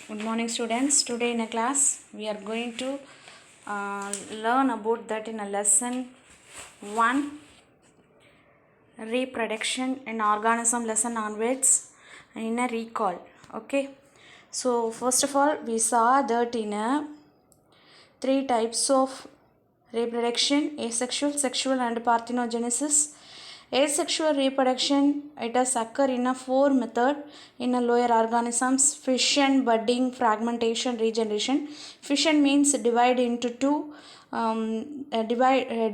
Good morning, students. Today in a class we are going to learn about that in a lesson 1, reproduction in organism lesson onwards in a recall. Okay, so first of all we saw that in a 3 types of reproduction: asexual, sexual and parthenogenesis. Asexual reproduction, it has occur in a 4 method in a lower organisms: fission, budding, fragmentation, regeneration. Fission means divide into 2.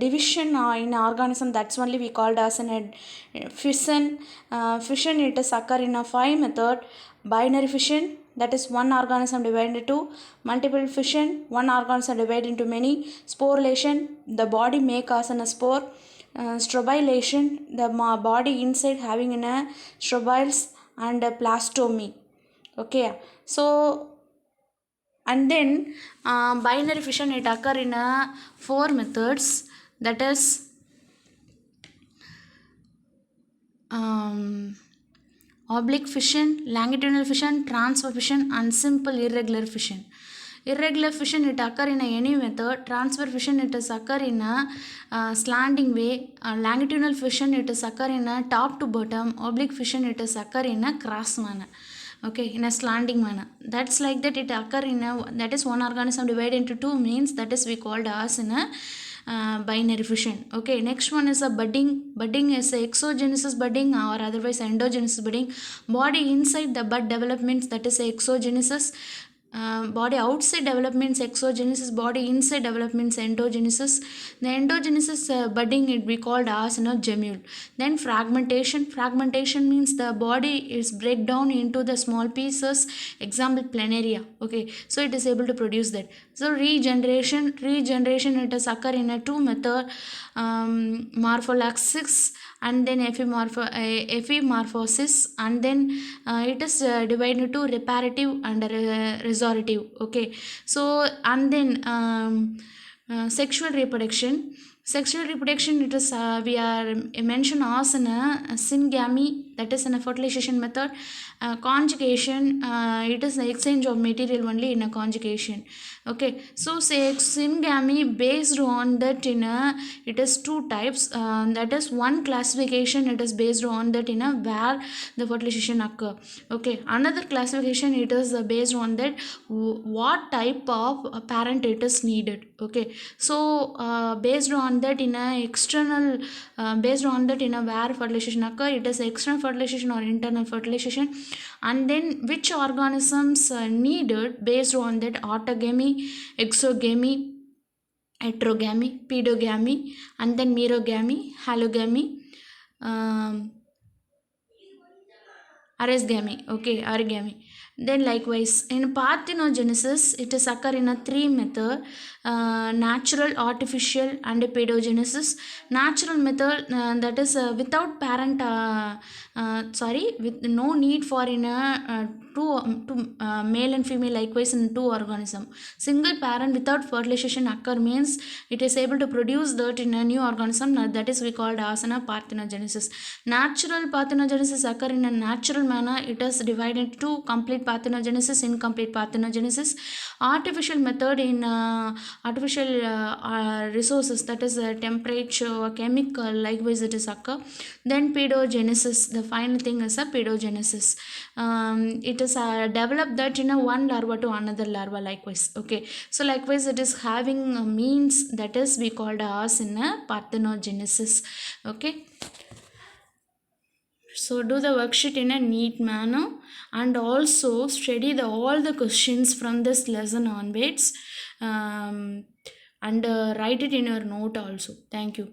Division in organism, that's only we called as an fission. Fission, it is occur in a 5 method: binary fission, that is one organism divided into two; multiple fission, one organism divided into many; sporulation, the body make as in a spore; strobilation, the body inside having in a strobiles; and plastomy. Okay, so and then binary fission, it occur in a 4 methods, that is oblique fission, longitudinal fission, transfer fission and simple irregular fission. Irregular fission, it occur in any method. Transfer fission, it is occur in a slanting way. Longitudinal fission, it is occur in a top to bottom. Oblique fission, it is occur in a cross manner. Okay, in a slanting manner. That's like that it occur in a, that is one organism divided into 2 means that is we called as in a binary fission. Okay, next one is a budding. Budding is a exogenesis budding or otherwise endogenesis budding. Body inside the bud developments, that is a exogenesis. Body outside developments exogenesis, body inside developments endogenesis. The endogenesis budding, it we called as gemule. Then fragmentation. Fragmentation means the body is break down into the small pieces, example planaria. Okay, so it is able to produce that. So regeneration, it is occur in a 2 method: morpholaxis and then epimorphosis, and then it is divided into reparative and restorative. Okay, so and then sexual reproduction. Sexual reproduction, it is we are mentioned as in a syngamy, that is in a fertilization method. Conjugation, it is the exchange of material only in a conjugation. Okay, so say syngamy, based on that in a, it is 2 types. That is one classification, it is based on that in a where the fertilization occur. Okay, another classification, it is based on that what type of parent it is needed. Okay, so based on that in a external, based on that in a where fertilization occur, it is external fertilization or internal fertilization. And then which organisms needed, based on that autogamy, exogamy, heterogamy, pedogamy, and then merogamy, halogamy, origamy. Okay, origamy. Then likewise in parthenogenesis, it is occur in a 3 method: natural, artificial and pedogenesis. Natural method, that is without parent, with no need for in a two male and female, likewise in 2 organism. Single parent without fertilization occur means it is able to produce that in a new organism, that is we called as a parthenogenesis. Natural parthenogenesis occur in a natural manner, it is divided into complete parthenogenesis, incomplete parthenogenesis. Artificial method in artificial resources, that is temperature, chemical, likewise it is occur. Then pedogenesis, the final thing is a pedogenesis. It is developed that in a one larva to another larva, likewise. Okay, so likewise it is having means, that is we called as in a parthenogenesis. Okay, so do the worksheet in a neat manner and also study all the questions from this lesson onwards, and write it in your note also. Thank you.